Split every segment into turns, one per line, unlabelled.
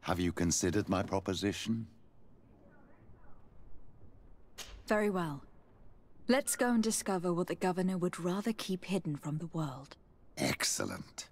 Have you considered my proposition?
Very well. Let's go and discover what the governor would rather keep hidden from the world.
Excellent.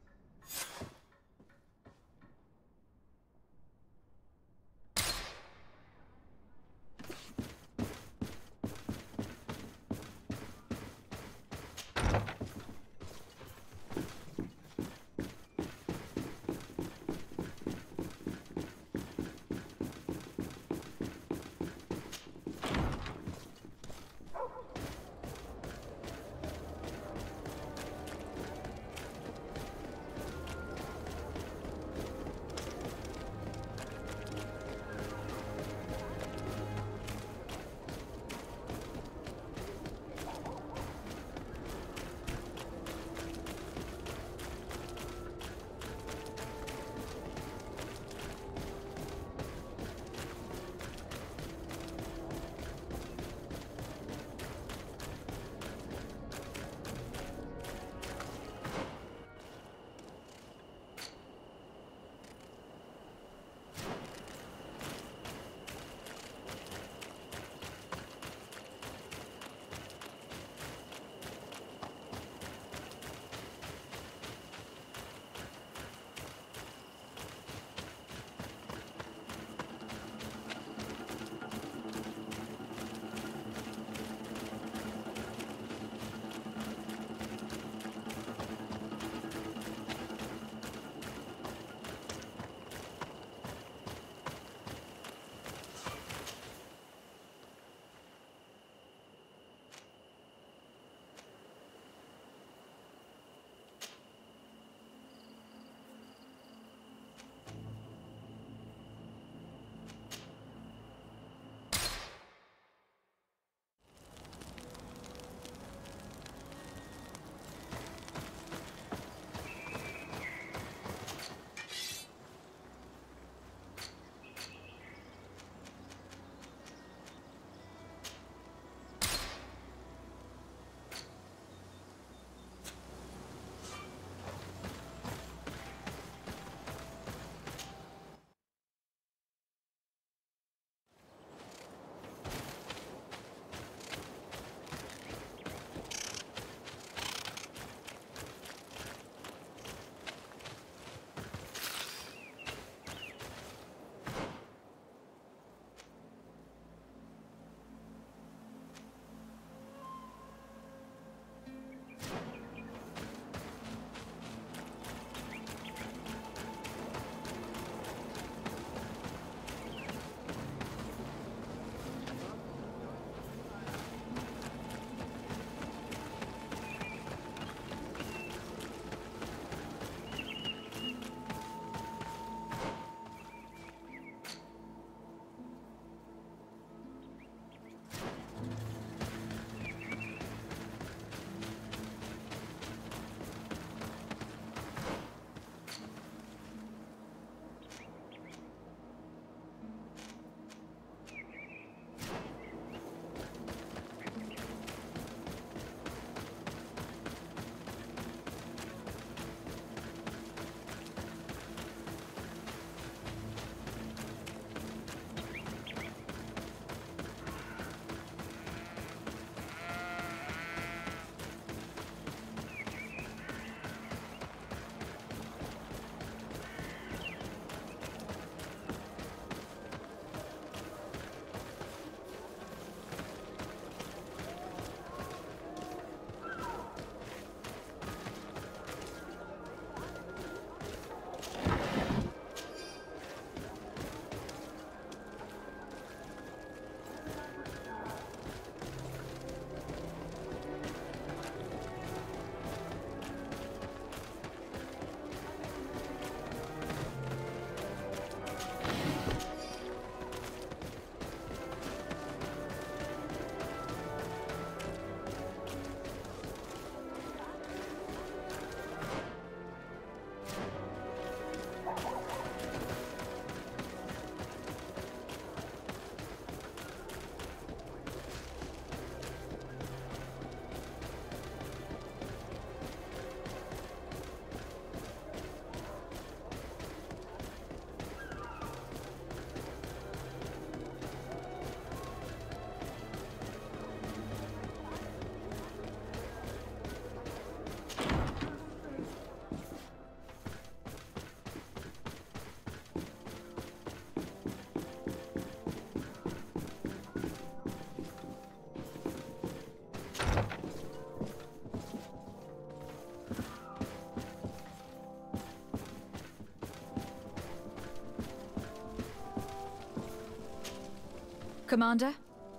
Commander?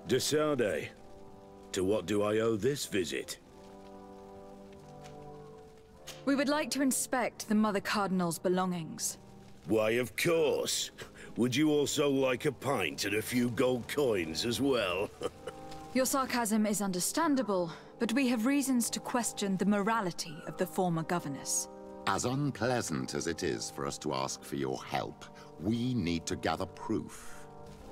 Desade, to what do I owe this visit?
We would like to inspect the Mother Cardinal's belongings.
Why, of course. Would you also like a pint and a few gold coins as well?
Your sarcasm is understandable, but we have reasons to question the morality of the former governess.
As unpleasant as it is for us to ask for your help, we need to gather proof.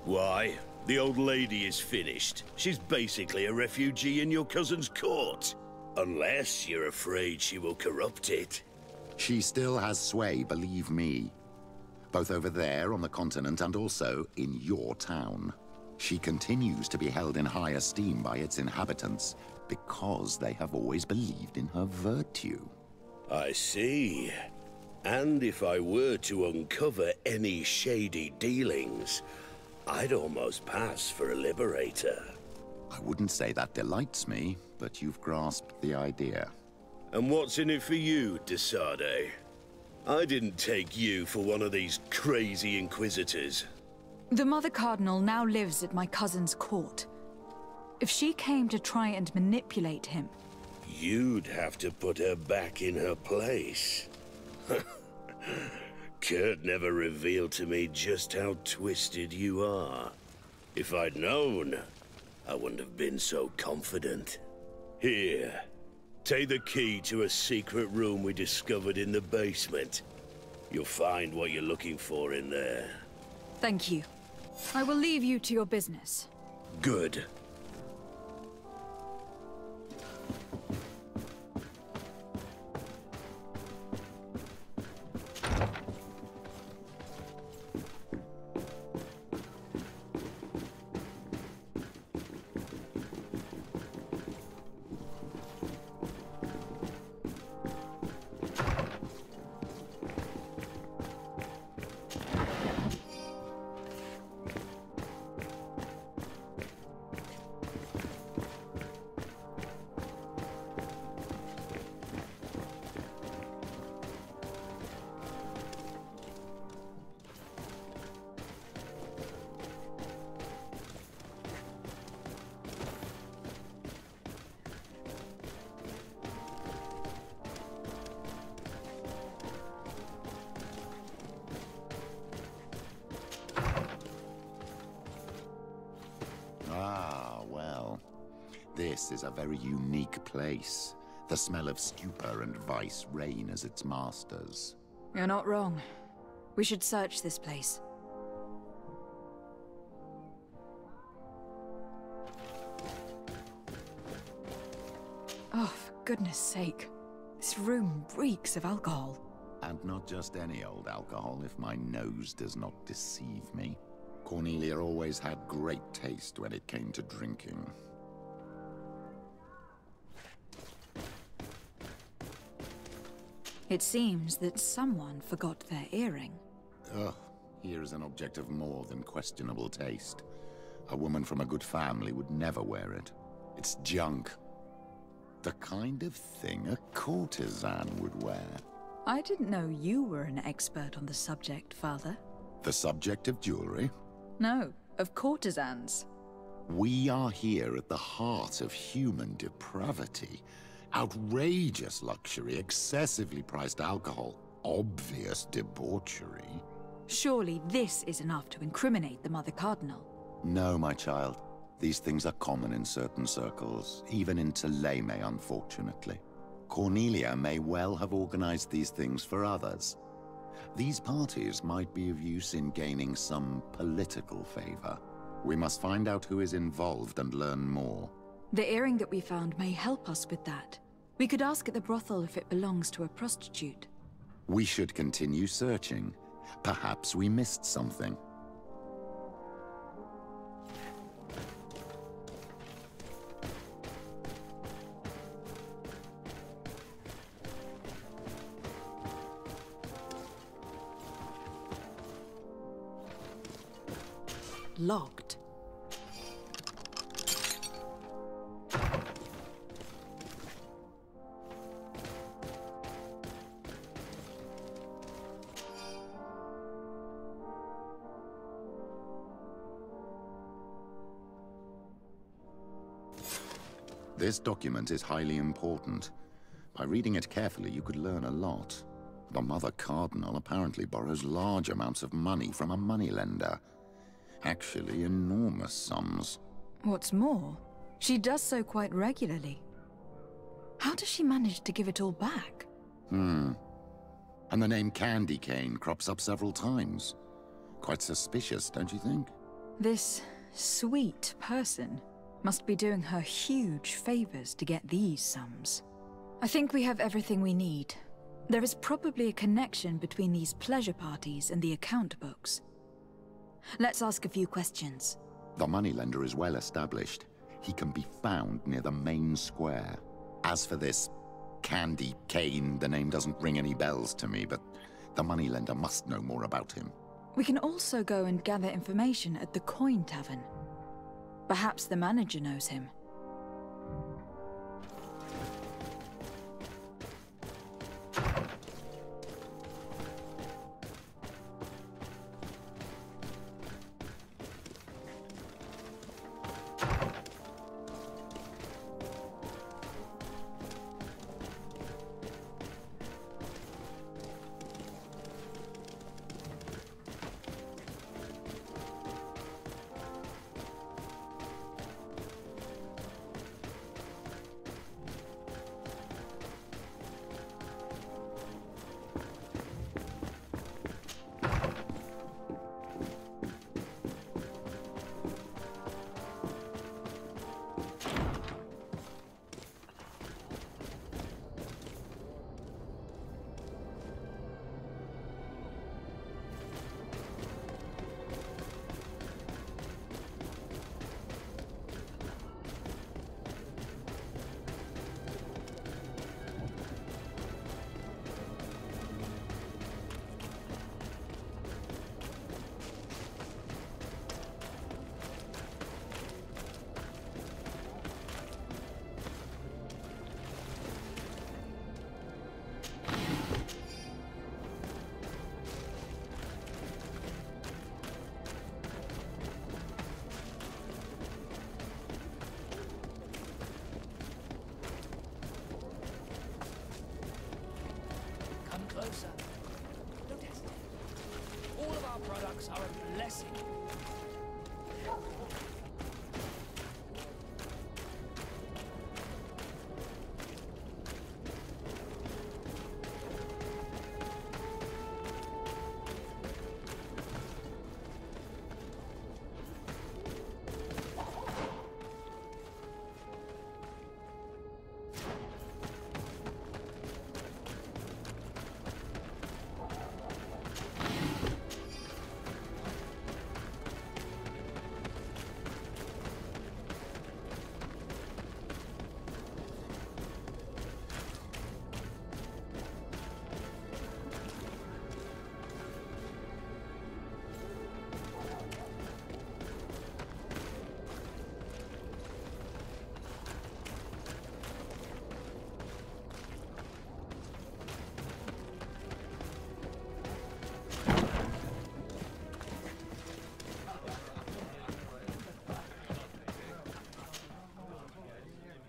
Why? The old lady is finished. She's basically a refugee in your cousin's court. Unless you're afraid she will corrupt it.
She still has sway, believe me. Both over there on the continent and also in your town. She continues to be held in high esteem by its inhabitants because they have always believed in her virtue.
I see. And if I were to uncover any shady dealings, I'd almost pass for a liberator.
I wouldn't say that delights me, but you've grasped the idea.
And what's in it for you, Desade? I didn't take you for one of these crazy inquisitors.
The Mother Cardinal now lives at my cousin's court. If she came to try and manipulate him...
You'd have to put her back in her place. Kurt never revealed to me just how twisted you are. If I'd known, I wouldn't have been so confident. Here, take the key to a secret room we discovered in the basement. You'll find what you're looking for in there.
Thank you. I will leave you to your business.
Good.
This is a very unique place. The smell of stupor and vice reign as its masters.
You're not wrong. We should search this place. Oh, for goodness sake. This room reeks of alcohol.
And not just any old alcohol, if my nose does not deceive me. Cornelia always had great taste when it came to drinking.
It seems that someone forgot their earring.
Ugh, here is an object of more than questionable taste. A woman from a good family would never wear it. It's junk. The kind of thing a courtesan would wear.
I didn't know you were an expert on the subject, Father.
The subject of jewelry?
No, of courtesans.
We are here at the heart of human depravity. Outrageous luxury, excessively priced alcohol, obvious debauchery.
Surely this is enough to incriminate the Mother Cardinal.
No, my child. These things are common in certain circles, even in Thélème, unfortunately. Cornelia may well have organized these things for others. These parties might be of use in gaining some political favor. We must find out who is involved and learn more.
The earring that we found may help us with that. We could ask at the brothel if it belongs to a prostitute.
We should continue searching. Perhaps we missed something.
Locked.
This document is highly important. By reading it carefully, you could learn a lot. The Mother Cardinal apparently borrows large amounts of money from a moneylender. Actually, enormous sums.
What's more, she does so quite regularly. How does she manage to give it all back?
And the name Candy Cane crops up several times. Quite suspicious, don't you think?
This sweet person must be doing her huge favors to get these sums. I think we have everything we need. There is probably a connection between these pleasure parties and the account books. Let's ask a few questions.
The moneylender is well established. He can be found near the main square. As for this Candy Cane, the name doesn't ring any bells to me, but the moneylender must know more about him.
We can also go and gather information at the Coin Tavern. Perhaps the manager knows him.
Closer. Notice, all of our products are a blessing.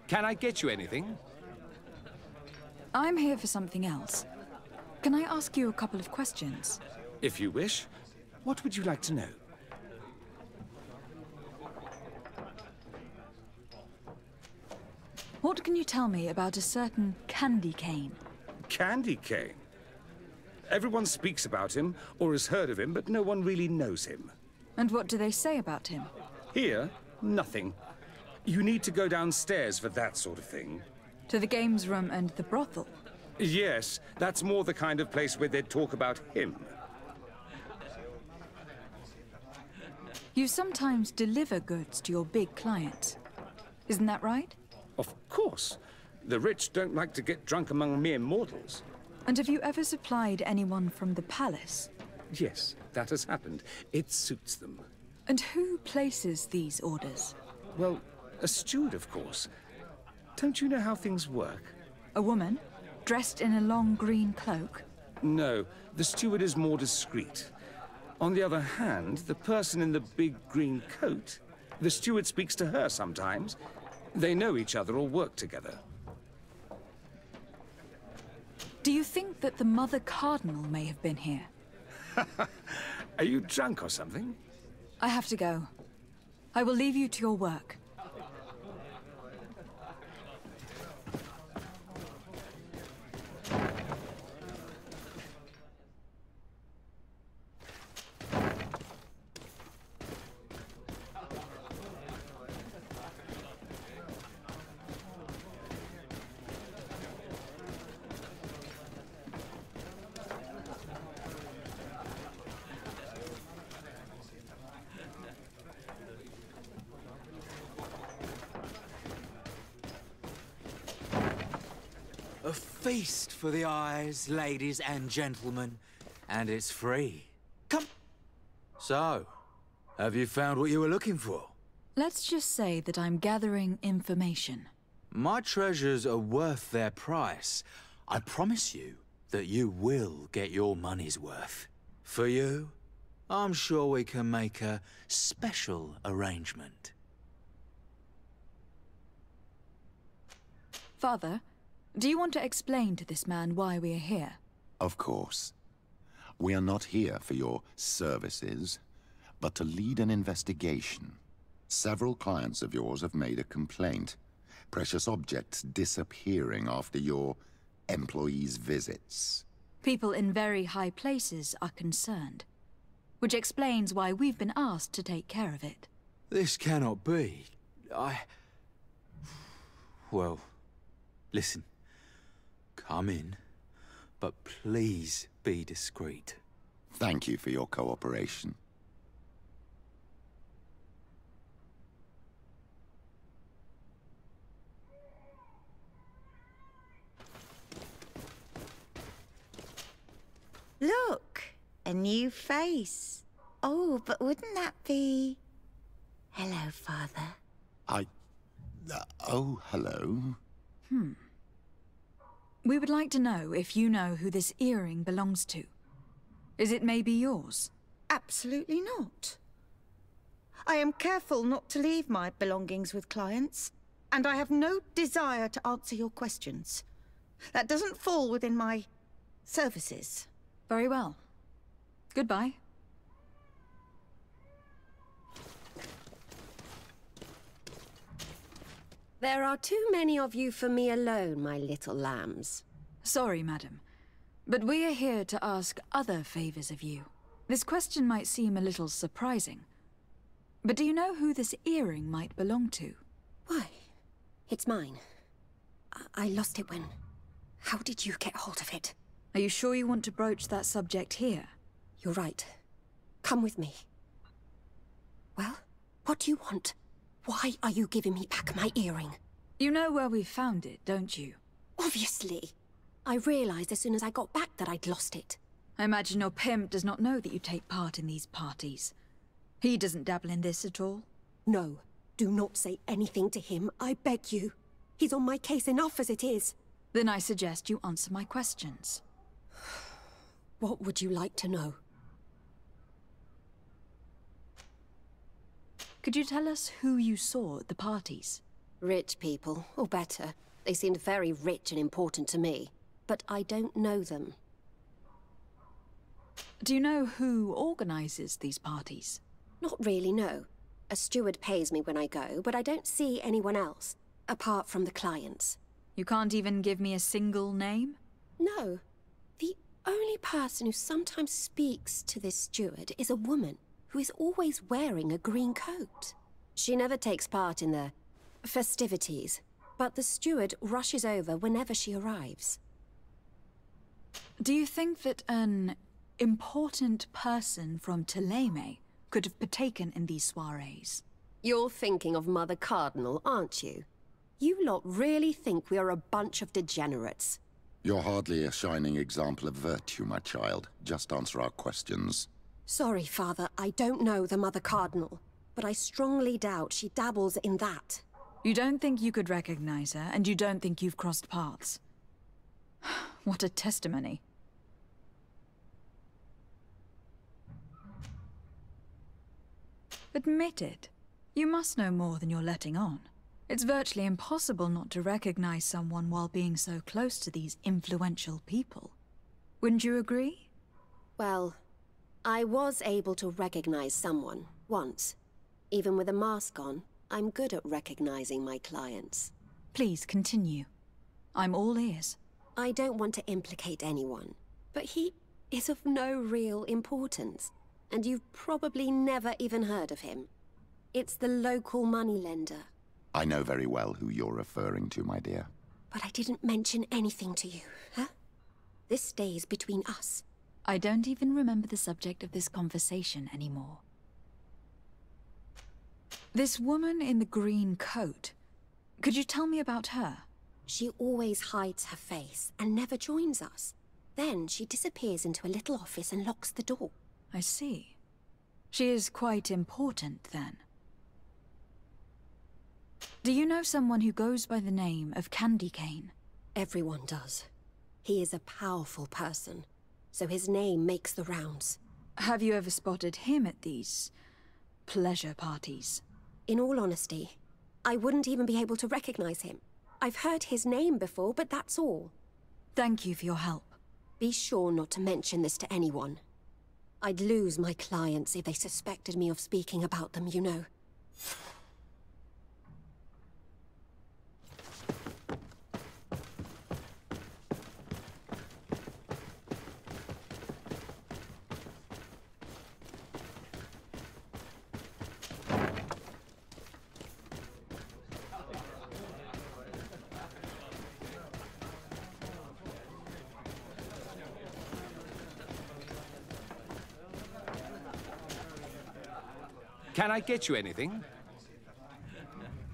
Can I get you anything?
I'm here for something else. Can I ask you a couple of questions?
If you wish. What would you like to know?
What can you tell me about a certain Candy Cane?
Candy Cane? Everyone speaks about him, or has heard of him, but no one really knows him.
And what do they say about him?
Here, nothing. You need to go downstairs for that sort of thing.
To the games room and the brothel?
Yes, that's more the kind of place where they'd talk about him.
You sometimes deliver goods to your big clients. Isn't that right?
Of course. The rich don't like to get drunk among mere mortals.
And have you ever supplied anyone from the palace?
Yes, that has happened. It suits them.
And who places these orders?
Well, a steward, of course. Don't you know how things work?
A woman? Dressed in a long green cloak?
No, the steward is more discreet. On the other hand, the person in the big green coat, the steward speaks to her sometimes, They know each other or work together.
Do you think that the Mother Cardinal may have been here?
Are you drunk or something?
I have to go. I will leave you to your work.
A feast for the eyes, ladies and gentlemen, and it's free. Come. So, have you found what you were looking for?
Let's just say that I'm gathering information.
My treasures are worth their price. I promise you that you will get your money's worth. For you, I'm sure we can make a special arrangement.
Father, do you want to explain to this man why we are here?
Of course. We are not here for your services, but to lead an investigation. Several clients of yours have made a complaint. Precious objects disappearing after your employees' visits.
People in very high places are concerned, which explains why we've been asked to take care of it.
This cannot be. Well, listen. Come in, but please be discreet.
Thank you for your cooperation.
Look, a new face. Oh, but wouldn't that be... Hello, Father.
Oh, hello.
We would like to know if you know who this earring belongs to. Is it maybe yours?
Absolutely not. I am careful not to leave my belongings with clients, and I have no desire to answer your questions. That doesn't fall within my services.
Very well. Goodbye.
There are too many of you for me alone, my little lambs.
Sorry, madam, but we are here to ask other favors of you. This question might seem a little surprising, but do you know who this earring might belong to?
Why? It's mine. I lost it when... How did you get hold of it?
Are you sure you want to broach that subject here?
You're right. Come with me. Well, what do you want? Why are you giving me back my earring?
You know where we found it, don't you?
Obviously. I realized as soon as I got back that I'd lost it.
I imagine your pimp does not know that you take part in these parties. He doesn't dabble in this at all?
No. Do not say anything to him, I beg you. He's on my case enough as it is.
Then I suggest you answer my questions.
What would you like to know?
Could you tell us who you saw at the parties?
Rich people, or better. They seemed very rich and important to me. But I don't know them.
Do you know who organizes these parties?
Not really, no. A steward pays me when I go, but I don't see anyone else, apart from the clients.
You can't even give me a single name?
No. The only person who sometimes speaks to this steward is a woman who is always wearing a green coat. She never takes part in the festivities, but the steward rushes over whenever she arrives.
Do you think that an important person from Thélème could have partaken in these soirees?
You're thinking of Mother Cardinal, aren't you? You lot really think we are a bunch of degenerates.
You're hardly a shining example of virtue, my child. Just answer our questions.
Sorry, Father, I don't know the Mother Cardinal, but I strongly doubt she dabbles in that.
You don't think you could recognize her, and you don't think you've crossed paths. What a testimony. Admit it. You must know more than you're letting on. It's virtually impossible not to recognize someone while being so close to these influential people. Wouldn't you agree?
Well, I was able to recognize someone, once. Even with a mask on, I'm good at recognizing my clients.
Please continue. I'm all ears.
I don't want to implicate anyone, but he is of no real importance, and you've probably never even heard of him. It's the local moneylender.
I know very well who you're referring to, my dear.
But I didn't mention anything to you, huh? This stays between us.
I don't even remember the subject of this conversation anymore. This woman in the green coat. Could you tell me about her?
She always hides her face and never joins us. Then she disappears into a little office and locks the door.
I see. She is quite important, then. Do you know someone who goes by the name of Candy Cane?
Everyone does. He is a powerful person, so his name makes the rounds.
Have you ever spotted him at these pleasure parties?
In all honesty, I wouldn't even be able to recognize him. I've heard his name before, but that's all.
Thank you for your help.
Be sure not to mention this to anyone. I'd lose my clients if they suspected me of speaking about them, you know.
Can I get you anything?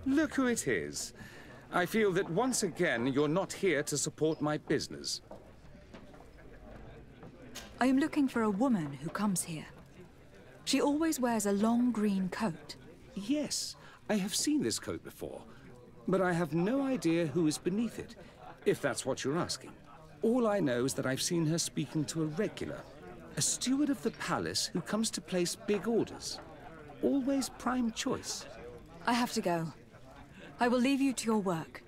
Look who it is. I feel that once again you're not here to support my business.
I am looking for a woman who comes here. She always wears a long green coat.
Yes, I have seen this coat before, but I have no idea who is beneath it, if that's what you're asking. All I know is that I've seen her speaking to a regular, a steward of the palace who comes to place big orders. Always prime choice.
I have to go. I will leave you to your work.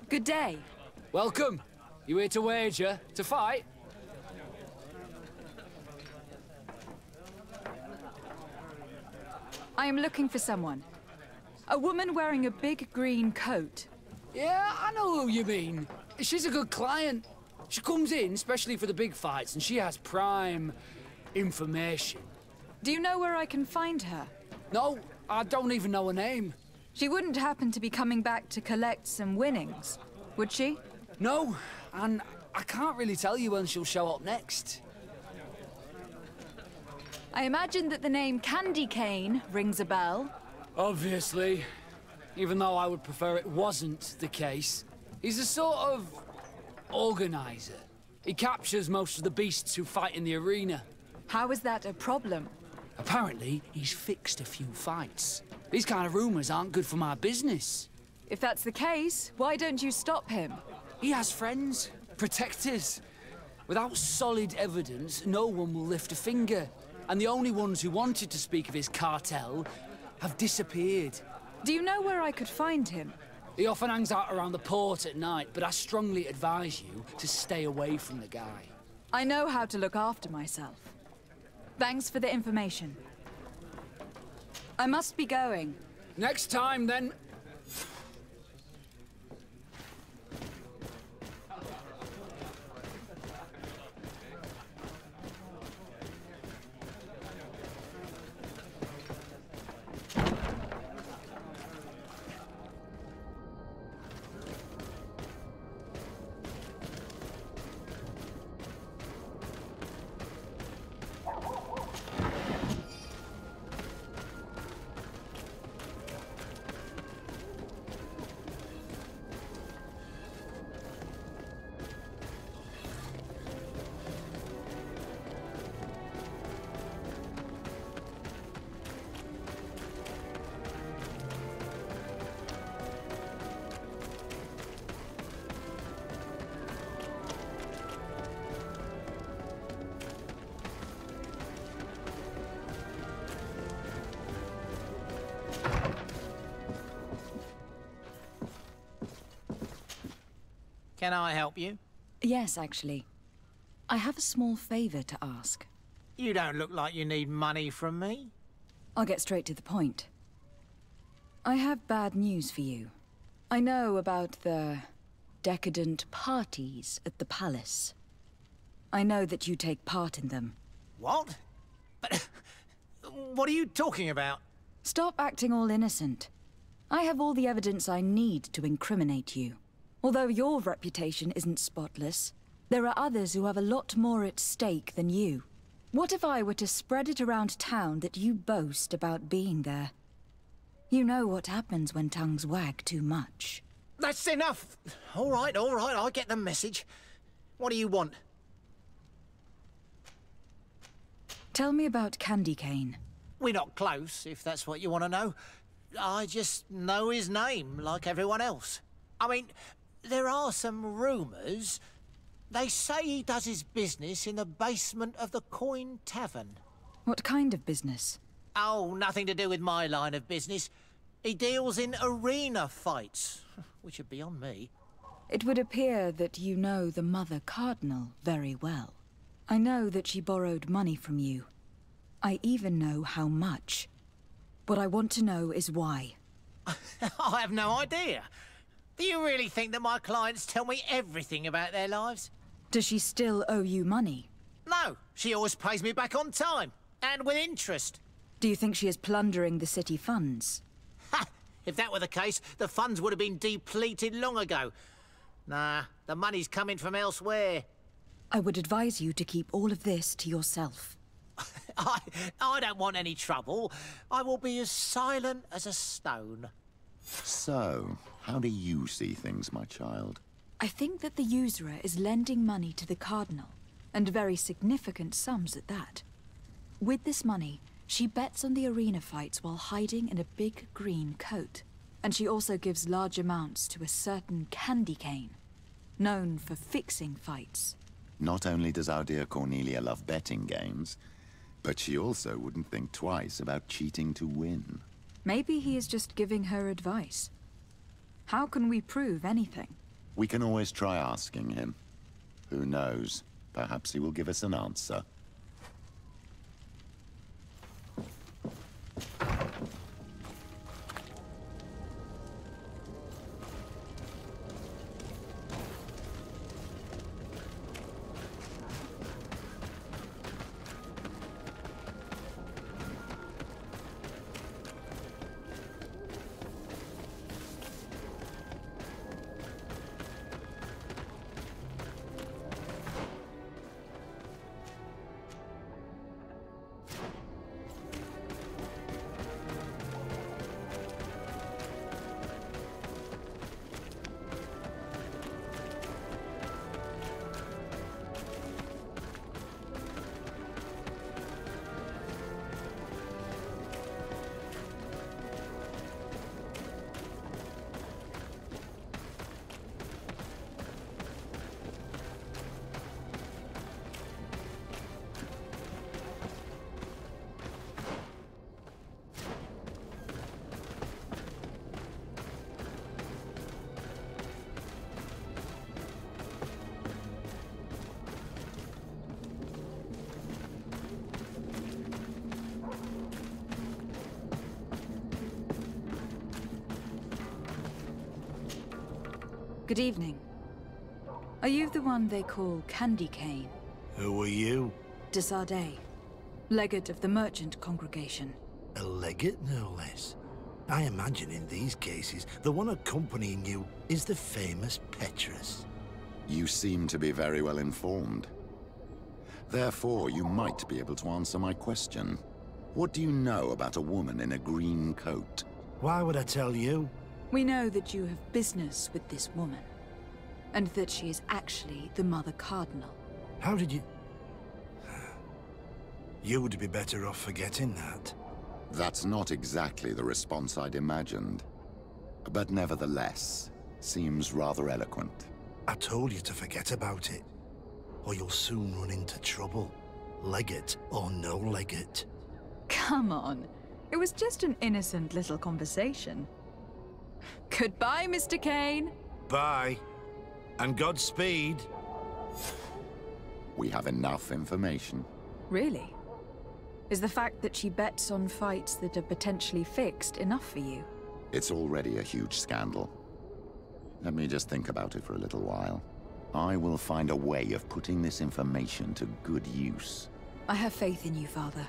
Good day.
Welcome. You here to wager? To fight?
I am looking for someone. A woman wearing a big green coat.
Yeah, I know who you mean. She's a good client. She comes in especially for the big fights, and she has prime information.
Do you know where I can find her?
No, I don't even know her name.
She wouldn't happen to be coming back to collect some winnings, would she?
No, and I can't really tell you when she'll show up next.
I imagine that the name Candy Cane rings a bell.
Obviously. Even though I would prefer it wasn't the case. He's a sort of organizer. He captures most of the beasts who fight in the arena.
How is that a problem?
Apparently, he's fixed a few fights. These kind of rumors aren't good for my business.
If that's the case, why don't you stop him?
He has friends, protectors. Without solid evidence, no one will lift a finger. And the only ones who wanted to speak of his cartel have disappeared.
Do you know where I could find him?
He often hangs out around the port at night, but I strongly advise you to stay away from the guy.
I know how to look after myself. Thanks for the information. I must be going.
Next time, then.
Can I help you?
Yes, actually. I have a small favor to ask.
You don't look like you need money from me.
I'll get straight to the point. I have bad news for you. I know about the decadent parties at the palace. I know that you take part in them.
What? But what are you talking about?
Stop acting all innocent. I have all the evidence I need to incriminate you. Although your reputation isn't spotless, there are others who have a lot more at stake than you. What if I were to spread it around town that you boast about being there? You know what happens when tongues wag too much.
That's enough! All right, I get the message. What do you want?
Tell me about Candy Cane.
We're not close, if that's what you want to know. I just know his name, like everyone else. I mean, there are some rumours. They say he does his business in the basement of the Coin Tavern.
What kind of business?
Oh, nothing to do with my line of business. He deals in arena fights, which are beyond me.
It would appear that you know the Mother Cardinal very well. I know that she borrowed money from you. I even know how much. What I want to know is why.
I have no idea. Do you really think that my clients tell me everything about their lives?
Does she still owe you money?
No, she always pays me back on time, and with interest.
Do you think she is plundering the city funds?
Ha! If that were the case, the funds would have been depleted long ago. Nah, the money's coming from elsewhere.
I would advise you to keep all of this to yourself.
I don't want any trouble. I will be as silent as a stone.
So, how do you see things, my child?
I think that the usurer is lending money to the Cardinal, and very significant sums at that. With this money, she bets on the arena fights while hiding in a big green coat. And she also gives large amounts to a certain Candy Cane, known for fixing fights.
Not only does our dear Cornelia love betting games, but she also wouldn't think twice about cheating to win.
Maybe he is just giving her advice. How can we prove anything?
We can always try asking him. Who knows? Perhaps he will give us an answer.
Good evening. Are you the one they call Candy Cane?
Who are you?
Desardet, legate of the merchant congregation.
A legate, no less. I imagine in these cases, the one accompanying you is the famous Petrus.
You seem to be very well informed. Therefore, you might be able to answer my question. What do you know about a woman in a green coat?
Why would I tell you?
We know that you have business with this woman, and that she is actually the Mother Cardinal.
How did you... You would be better off forgetting that.
That's not exactly the response I'd imagined. But nevertheless, seems rather eloquent.
I told you to forget about it, or you'll soon run into trouble. Legate or no legate.
Come on. It was just an innocent little conversation. Goodbye, Mr. Kane.
Bye. And Godspeed.
We have enough information.
Really? Is the fact that she bets on fights that are potentially fixed enough for you?
It's already a huge scandal. Let me just think about it for a little while. I will find a way of putting this information to good use.
I have faith in you, Father.